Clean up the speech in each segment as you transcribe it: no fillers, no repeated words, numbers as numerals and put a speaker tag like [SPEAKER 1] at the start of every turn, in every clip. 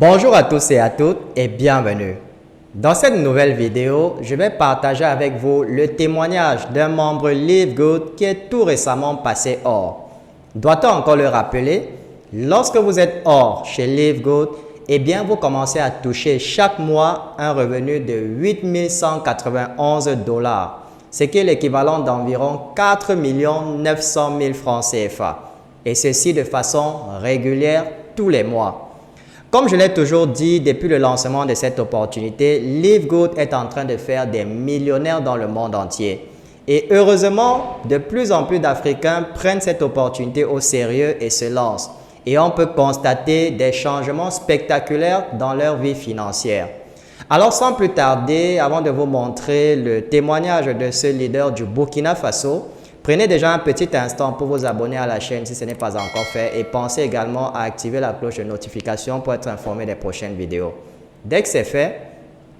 [SPEAKER 1] Bonjour à tous et à toutes et bienvenue. Dans cette nouvelle vidéo, je vais partager avec vous le témoignage d'un membre LiveGood qui est tout récemment passé hors. Doit-on encore le rappeler? Lorsque vous êtes hors chez LiveGood, eh bien vous commencez à toucher chaque mois un revenu de 8 191 $, ce qui est l'équivalent d'environ 4 900 000 francs CFA. Et ceci de façon régulière tous les mois. Comme je l'ai toujours dit depuis le lancement de cette opportunité, LiveGood est en train de faire des millionnaires dans le monde entier. Et heureusement, de plus en plus d'Africains prennent cette opportunité au sérieux et se lancent. Et on peut constater des changements spectaculaires dans leur vie financière. Alors sans plus tarder, avant de vous montrer le témoignage de ce leader du Burkina Faso, prenez déjà un petit instant pour vous abonner à la chaîne si ce n'est pas encore fait et pensez également à activer la cloche de notification pour être informé des prochaines vidéos. Dès que c'est fait,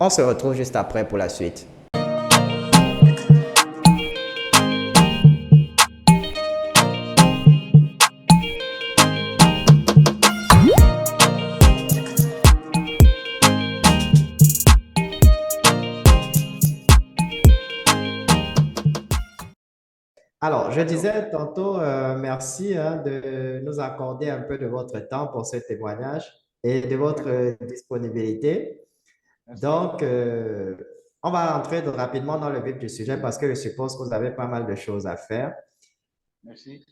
[SPEAKER 1] on se retrouve juste après pour la suite. Alors, je disais tantôt, merci de nous accorder un peu de votre temps pour ce témoignage et de votre disponibilité.
[SPEAKER 2] Merci.
[SPEAKER 1] Donc, on va entrer rapidement dans le vif du sujet parce que je suppose que vous avez pas mal de choses à faire.
[SPEAKER 2] Merci.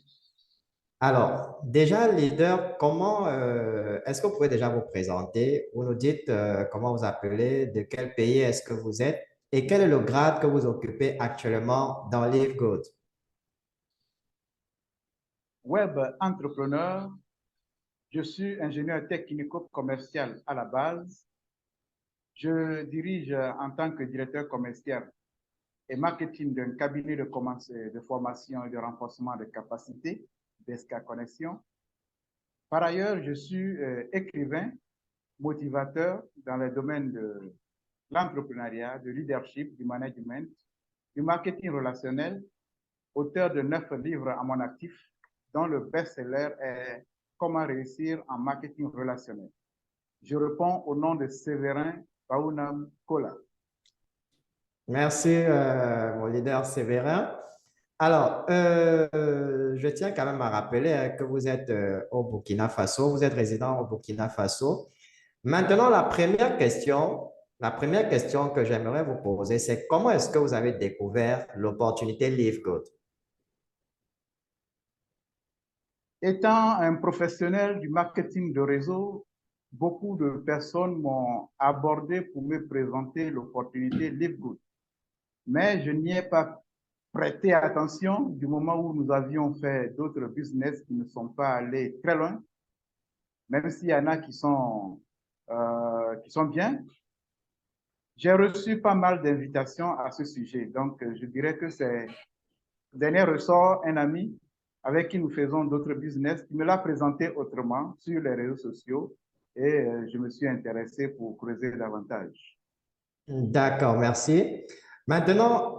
[SPEAKER 1] Alors, déjà, leader, est-ce que vous pouvez déjà vous présenter? Vous nous dites comment vous appelez, de quel pays est-ce que vous êtes et quel est le grade que vous occupez actuellement dans LiveGood?
[SPEAKER 2] Web entrepreneur, je suis ingénieur technico-commercial à la base. Je dirige en tant que directeur commercial et marketing d'un cabinet de formation et de renforcement de capacités, DESCA Connexion. Par ailleurs, je suis écrivain, motivateur dans les domaines de l'entrepreneuriat, du leadership, du management, du marketing relationnel, auteur de 9 livres à mon actif, dont le best-seller est Comment réussir en marketing relationnel. Je réponds au nom de Séverin Baounam Kola.
[SPEAKER 1] Merci, mon leader Séverin. Alors, je tiens quand même à rappeler que vous êtes au Burkina Faso, vous êtes résident au Burkina Faso. Maintenant, la première question que j'aimerais vous poser, c'est comment est-ce que vous avez découvert l'opportunité LiveGood?
[SPEAKER 2] Étant un professionnel du marketing de réseau, beaucoup de personnes m'ont abordé pour me présenter l'opportunité LiveGood. Mais je n'y ai pas prêté attention du moment où nous avions fait d'autres business qui ne sont pas allés très loin, même s'il y en a qui sont bien. J'ai reçu pas mal d'invitations à ce sujet. Donc, je dirais que c'est dernier ressort un ami avec qui nous faisons d'autres business qui me l'a présenté autrement sur les réseaux sociaux et je me suis intéressé pour creuser davantage.
[SPEAKER 1] D'accord, merci. Maintenant,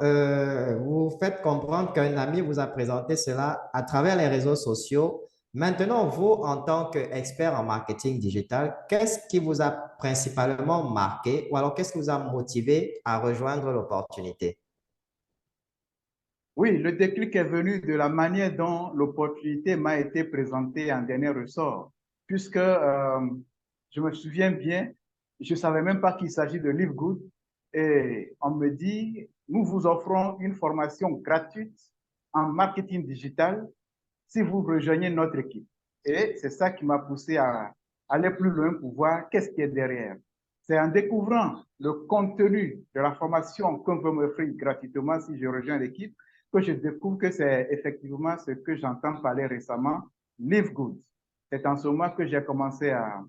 [SPEAKER 1] vous faites comprendre qu'un ami vous a présenté cela à travers les réseaux sociaux. Maintenant, vous, en tant qu'expert en marketing digital, qu'est-ce qui vous a principalement marqué ou alors qu'est-ce qui vous a motivé à rejoindre l'opportunité?
[SPEAKER 2] Oui, le déclic est venu de la manière dont l'opportunité m'a été présentée en dernier ressort, puisque je me souviens bien, je ne savais même pas qu'il s'agit de LiveGood et on me dit, nous vous offrons une formation gratuite en marketing digital si vous rejoignez notre équipe. Et c'est ça qui m'a poussé à aller plus loin pour voir qu'est-ce qui est derrière. C'est en découvrant le contenu de la formation qu'on peut m'offrir gratuitement si je rejoins l'équipe que je découvre que c'est effectivement ce que j'entends parler récemment, Live Good. C'est en ce moment que j'ai commencé à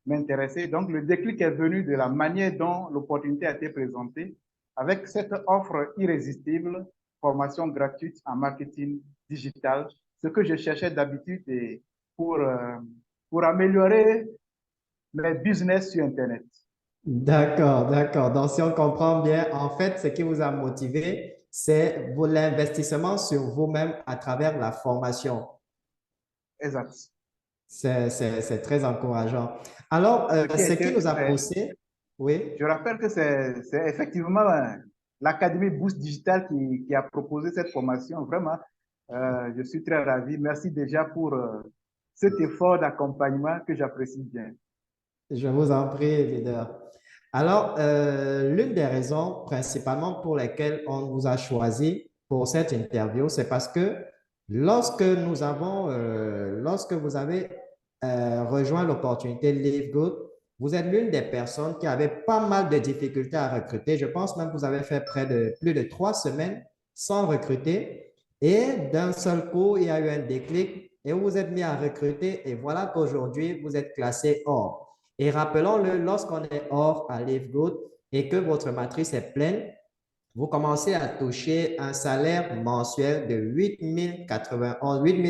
[SPEAKER 2] m'intéresser. Donc, le déclic est venu de la manière dont l'opportunité a été présentée avec cette offre irrésistible, formation gratuite en marketing digital, ce que je cherchais d'habitude pour améliorer mes business sur Internet.
[SPEAKER 1] D'accord, d'accord. Donc, si on comprend bien, en fait, ce qui vous a motivé, c'est l'investissement sur vous-même à travers la formation.
[SPEAKER 2] Exact.
[SPEAKER 1] C'est très encourageant. Alors,
[SPEAKER 2] Ce qui
[SPEAKER 1] ce qui
[SPEAKER 2] était,
[SPEAKER 1] nous a
[SPEAKER 2] c'est-
[SPEAKER 1] poussé, oui,
[SPEAKER 2] je rappelle que c'est effectivement l'Académie Boost Digital qui a proposé cette formation. Vraiment, je suis très ravi. Merci déjà pour cet effort d'accompagnement que j'apprécie bien.
[SPEAKER 1] je vous en prie, leader. Alors, l'une des raisons principalement pour lesquelles on vous a choisi pour cette interview, c'est parce que lorsque vous avez rejoint l'opportunité Live Good, vous êtes l'une des personnes qui avait pas mal de difficultés à recruter. Je pense même que vous avez fait près de plus de 3 semaines sans recruter. Et d'un seul coup, il y a eu un déclic et vous vous êtes mis à recruter. Et voilà qu'aujourd'hui, vous êtes classé or. Et rappelons-le, lorsqu'on est hors à LiveGood et que votre matrice est pleine, vous commencez à toucher un salaire mensuel de 8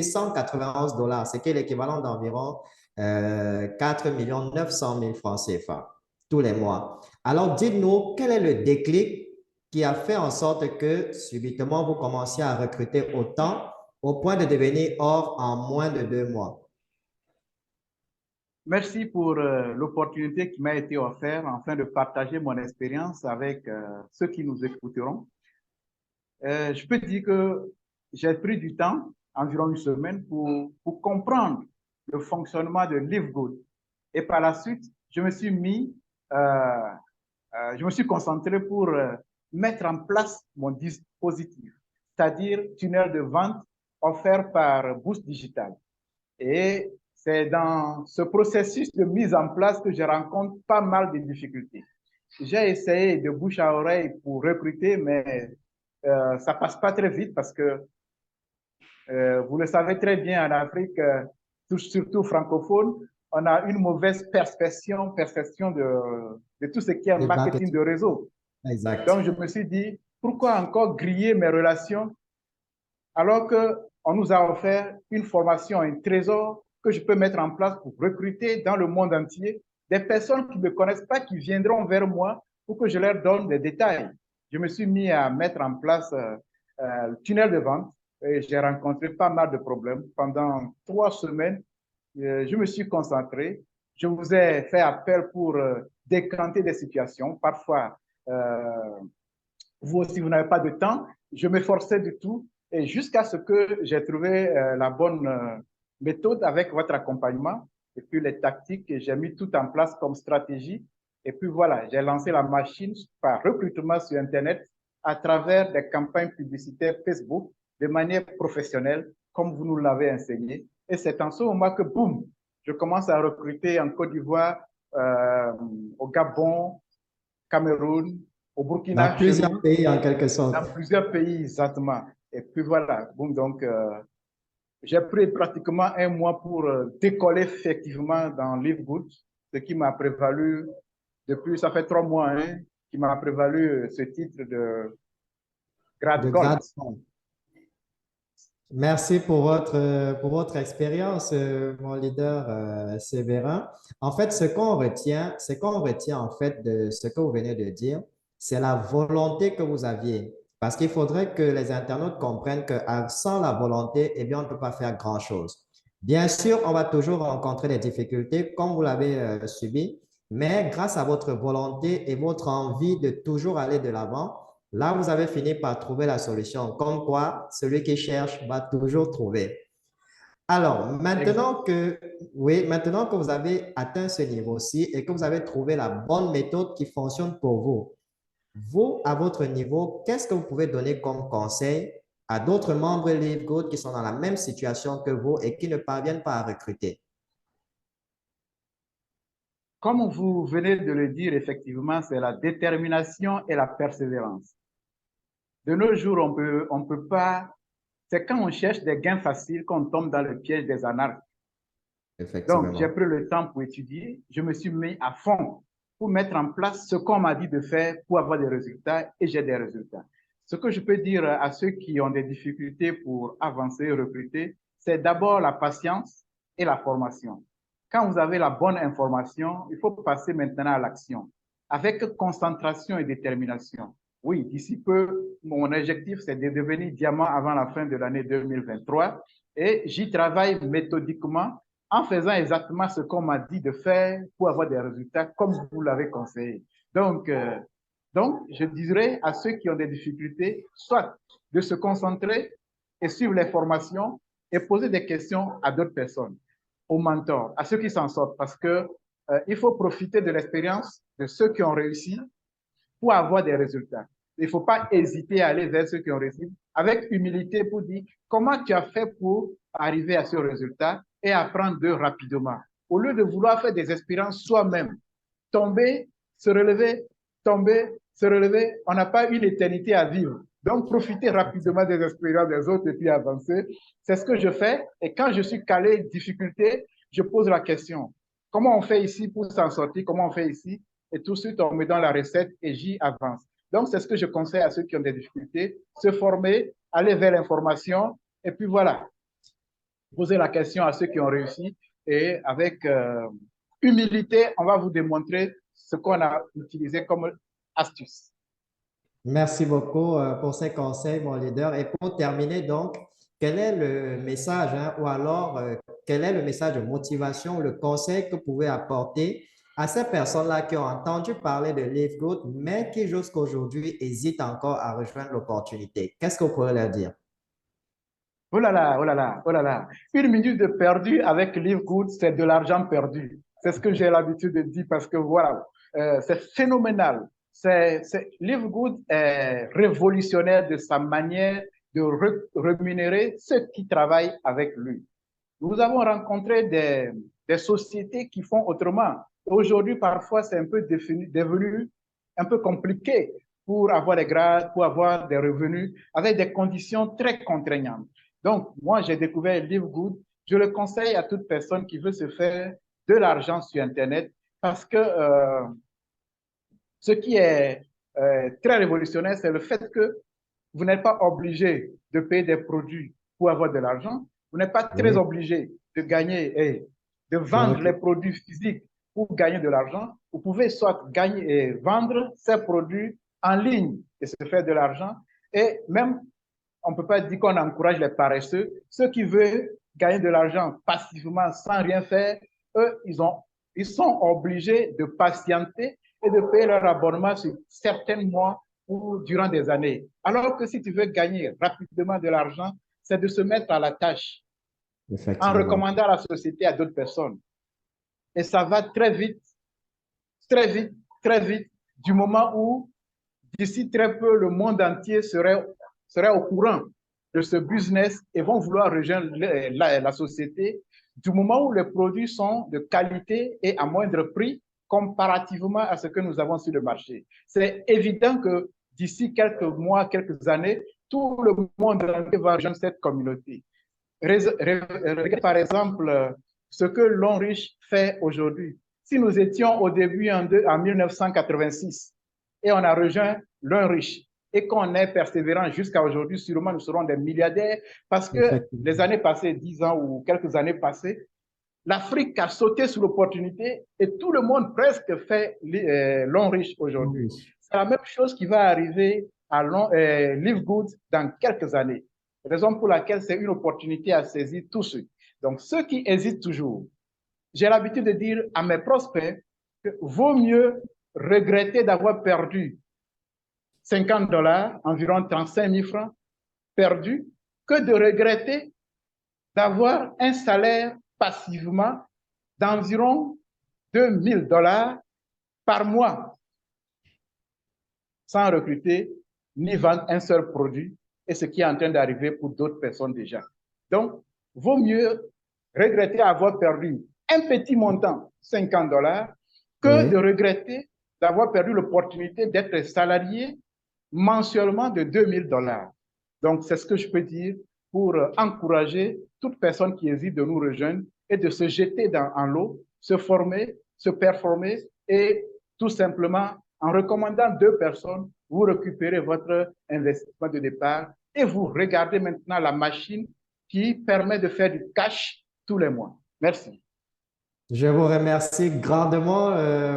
[SPEAKER 1] 191 dollars, ce qui est l'équivalent d'environ 4 900 000 francs CFA tous les mois. Alors, dites-nous, quel est le déclic qui a fait en sorte que subitement vous commenciez à recruter autant au point de devenir hors en moins de 2 mois?
[SPEAKER 2] Merci pour l'opportunité qui m'a été offerte afin de partager mon expérience avec ceux qui nous écouteront. Je peux dire que j'ai pris du temps, environ une semaine, pour comprendre le fonctionnement de LiveGood. Et par la suite, je me suis concentré pour mettre en place mon dispositif, c'est-à-dire tunnel de vente offert par Boost Digital. Et c'est dans ce processus de mise en place que je rencontre pas mal de difficultés. J'ai essayé de bouche à oreille pour recruter, mais ça passe pas très vite parce que vous le savez très bien, en Afrique, surtout francophone, on a une mauvaise perception de tout ce qui est
[SPEAKER 1] Le
[SPEAKER 2] marketing de
[SPEAKER 1] marketing.
[SPEAKER 2] réseau.
[SPEAKER 1] Exact.
[SPEAKER 2] Donc, je me suis dit, pourquoi encore griller mes relations alors qu'on nous a offert une formation, un trésor que je peux mettre en place pour recruter dans le monde entier des personnes qui ne me connaissent pas, qui viendront vers moi pour que je leur donne des détails. Je me suis mis à mettre en place le tunnel de vente et j'ai rencontré pas mal de problèmes. Pendant 3 semaines, je me suis concentré. Je vous ai fait appel pour décanter des situations. Parfois, euh, vous aussi, vous n'avez pas de temps. Je m'efforçais du tout et jusqu'à ce que j'ai trouvé la bonne méthode avec votre accompagnement et puis les tactiques que j'ai mis tout en place comme stratégie. Et puis voilà, j'ai lancé la machine par recrutement sur Internet à travers des campagnes publicitaires Facebook de manière professionnelle, comme vous nous l'avez enseigné. Et c'est en ce moment que, boum, je commence à recruter en Côte d'Ivoire, euh, au Gabon, Cameroun, au
[SPEAKER 1] Dans
[SPEAKER 2] Burkina, chez
[SPEAKER 1] plusieurs
[SPEAKER 2] nous,
[SPEAKER 1] pays, en quelque sorte.
[SPEAKER 2] dans plusieurs pays, exactement. Et puis voilà, bon, donc j'ai pris pratiquement un mois pour décoller effectivement dans LiveGood, ce qui m'a prévalu, depuis, ça fait 3 mois, hein, qui m'a prévalu ce titre de grade
[SPEAKER 1] De
[SPEAKER 2] Gold.
[SPEAKER 1] grade. Merci pour votre expérience, mon leader Séverin. En fait, ce qu'on retient en fait de ce que vous venez de dire, c'est la volonté que vous aviez. Parce qu'il faudrait que les internautes comprennent que sans la volonté, eh bien, on ne peut pas faire grand-chose. Bien sûr, on va toujours rencontrer des difficultés comme vous l'avez subi, mais grâce à votre volonté et votre envie de toujours aller de l'avant, là, vous avez fini par trouver la solution. Comme quoi, celui qui cherche va toujours trouver. Alors, oui, maintenant que vous avez atteint ce niveau-ci et que vous avez trouvé la bonne méthode qui fonctionne pour vous, vous, à votre niveau, qu'est-ce que vous pouvez donner comme conseil à d'autres membres LiveGood qui sont dans la même situation que vous et qui ne parviennent pas à recruter?
[SPEAKER 2] Comme vous venez de le dire, effectivement, c'est la détermination et la persévérance. De nos jours, on peut pas, c'est quand on cherche des gains faciles qu'on tombe dans le piège des anarches. Donc, j'ai
[SPEAKER 1] Effectivement.
[SPEAKER 2] pris le temps pour étudier, je me suis mis à fond pour mettre en place ce qu'on m'a dit de faire pour avoir des résultats et j'ai des résultats. Ce que je peux dire à ceux qui ont des difficultés pour avancer, recruter, c'est d'abord la patience et la formation. Quand vous avez la bonne information, il faut passer maintenant à l'action avec concentration et détermination. Oui, d'ici peu, mon objectif, c'est de devenir diamant avant la fin de l'année 2023 et j'y travaille méthodiquement en faisant exactement ce qu'on m'a dit de faire pour avoir des résultats comme vous l'avez conseillé. Donc, euh, donc, je dirais à ceux qui ont des difficultés, soit de se concentrer et suivre les formations et poser des questions à d'autres personnes, aux mentors, à ceux qui s'en sortent, parce que il faut profiter de l'expérience de ceux qui ont réussi pour avoir des résultats. Il ne faut pas hésiter à aller vers ceux qui ont réussi avec humilité pour dire comment tu as fait pour arriver à ce résultat et apprendre d'eux rapidement. Au lieu de vouloir faire des expériences soi-même, tomber, se relever, tomber, se relever, on n'a pas une éternité à vivre. Donc, profitez rapidement des expériences des autres et puis avancer. C'est ce que je fais. Et quand je suis calé, difficulté, je pose la question. Comment on fait ici pour s'en sortir? Comment on fait ici? Et tout de suite, on me donne la recette et j'y avance. Donc, c'est ce que je conseille à ceux qui ont des difficultés. Se former, aller vers l'information et puis voilà, poser la question à ceux qui ont réussi et avec humilité, on va vous démontrer ce qu'on a utilisé comme astuce.
[SPEAKER 1] Merci beaucoup pour ces conseils, mon leader. Et pour terminer, donc, quel est le message, hein, ou alors quel est le message de motivation, le conseil que vous pouvez apporter à ces personnes-là qui ont entendu parler de Live Good, mais qui jusqu'à aujourd'hui hésitent encore à rejoindre l'opportunité? Qu'est-ce que vous pourrez leur dire?
[SPEAKER 2] Oh là là, oh là là, oh là là. Une minute de perdu avec Live Good, c'est de l'argent perdu. C'est ce que j'ai l'habitude de dire parce que voilà, c'est phénoménal. Live Good est révolutionnaire de sa manière de rémunérer ceux qui travaillent avec lui. Nous avons rencontré des sociétés qui font autrement. Aujourd'hui, parfois, c'est un peu devenu un peu compliqué pour avoir des grades, pour avoir des revenus, avec des conditions très contraignantes. Donc, moi, j'ai découvert LiveGood. Je le conseille à toute personne qui veut se faire de l'argent sur Internet parce que ce qui est très révolutionnaire, c'est le fait que vous n'êtes pas obligé de payer des produits pour avoir de l'argent. Vous n'êtes pas très
[SPEAKER 1] Oui,
[SPEAKER 2] obligé de gagner et de
[SPEAKER 1] je
[SPEAKER 2] vendre les
[SPEAKER 1] recule.
[SPEAKER 2] produits physiques pour gagner de l'argent. Vous pouvez soit gagner et vendre ces produits en ligne et se faire de l'argent. Et même, on ne peut pas dire qu'on encourage les paresseux. Ceux qui veulent gagner de l'argent passivement sans rien faire, eux, ils sont obligés de patienter et de payer leur abonnement sur certains mois ou durant des années. Alors que si tu veux gagner rapidement de l'argent, c'est de se mettre à la tâche en
[SPEAKER 1] Effectivement.
[SPEAKER 2] recommandant la société à d'autres personnes. Et ça va très vite, très vite, très vite, du moment où d'ici très peu, le monde entier serait au courant de ce business et vont vouloir rejoindre la société du moment où les produits sont de qualité et à moindre prix comparativement à ce que nous avons sur le marché. C'est évident que d'ici quelques mois, quelques années, tout le monde entier va rejoindre cette communauté. Regardez par exemple ce que l'Onrich fait aujourd'hui. Si nous étions au début en 1986 et on a rejoint l'Onrich et qu'on est persévérant jusqu'à aujourd'hui, sûrement nous serons des milliardaires parce que les
[SPEAKER 1] Effectivement.
[SPEAKER 2] années passées, 10 ans ou quelques années passées, l'Afrique a sauté sur l'opportunité et tout le monde presque fait l'Onrich aujourd'hui.
[SPEAKER 1] Oui.
[SPEAKER 2] C'est la même chose qui va arriver à Live Good dans quelques années. Raison pour laquelle c'est une opportunité à saisir tout de suite. Donc, ceux qui hésitent toujours, j'ai l'habitude de dire à mes prospects que vaut mieux regretter d'avoir perdu $50, environ 35 000 francs perdus, que de regretter d'avoir un salaire passivement d'environ $2 000 par mois sans recruter ni vendre un seul produit et ce qui est en train d'arriver pour d'autres personnes déjà. Donc, vaut mieux regretter avoir perdu un petit montant, $50, que de
[SPEAKER 1] Oui.
[SPEAKER 2] regretter d'avoir perdu l'opportunité d'être salarié mensuellement de $2 000. Donc, c'est ce que je peux dire pour encourager toute personne qui hésite de nous rejoindre et de se jeter en l'eau, se former, se performer et tout simplement, en recommandant 2 personnes, vous récupérez votre investissement de départ et vous regardez maintenant la machine qui permet de faire du cash tous les mois. Merci.
[SPEAKER 1] Je vous remercie grandement,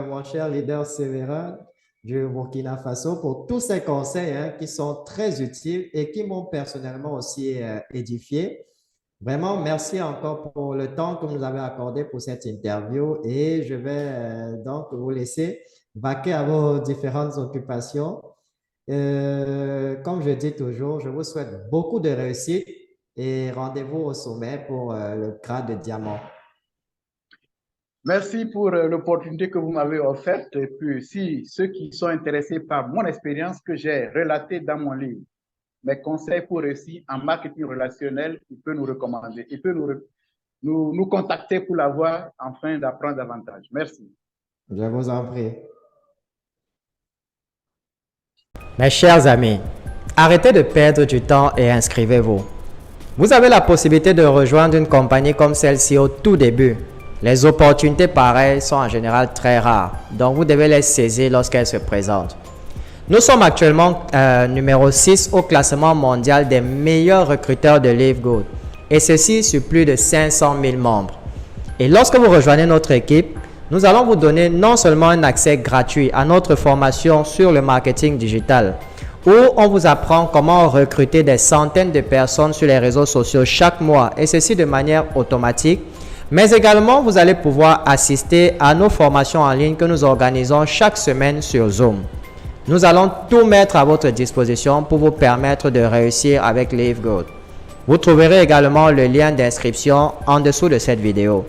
[SPEAKER 1] mon cher leader Sévérin du Burkina Faso, pour tous ces conseils, hein, qui sont très utiles et qui m'ont personnellement aussi édifié. Vraiment, merci encore pour le temps que vous nous avez accordé pour cette interview et je vais donc vous laisser vaquer à vos différentes occupations. Comme je dis toujours, je vous souhaite beaucoup de réussite et rendez-vous au sommet pour le grade de diamant.
[SPEAKER 2] Merci pour l'opportunité que vous m'avez offerte. Et puis, si ceux qui sont intéressés par mon expérience que j'ai relatée dans mon livre, mes conseils pour réussir en marketing relationnel, il peut nous recommander, il peut nous contacter pour l'avoir afin d'apprendre davantage. Merci.
[SPEAKER 1] Je vous en prie. Mes chers amis, arrêtez de perdre du temps et inscrivez-vous. Vous avez la possibilité de rejoindre une compagnie comme celle-ci au tout début. Les opportunités pareilles sont en général très rares, donc vous devez les saisir lorsqu'elles se présentent. Nous sommes actuellement numéro 6 au classement mondial des meilleurs recruteurs de LiveGood, et ceci sur plus de 500 000 membres. Et lorsque vous rejoignez notre équipe, nous allons vous donner non seulement un accès gratuit à notre formation sur le marketing digital, où on vous apprend comment recruter des centaines de personnes sur les réseaux sociaux chaque mois, et ceci de manière automatique, mais également vous allez pouvoir assister à nos formations en ligne que nous organisons chaque semaine sur Zoom. Nous allons tout mettre à votre disposition pour vous permettre de réussir avec LiveGood. Vous trouverez également le lien d'inscription en dessous de cette vidéo.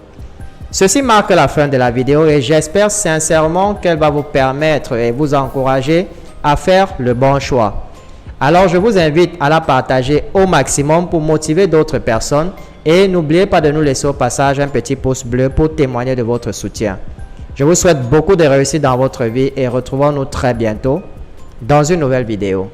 [SPEAKER 1] Ceci marque la fin de la vidéo et j'espère sincèrement qu'elle va vous permettre et vous encourager à faire le bon choix. Alors je vous invite à la partager au maximum pour motiver d'autres personnes et n'oubliez pas de nous laisser au passage un petit pouce bleu pour témoigner de votre soutien. Je vous souhaite beaucoup de réussite dans votre vie et retrouvons-nous très bientôt dans une nouvelle vidéo.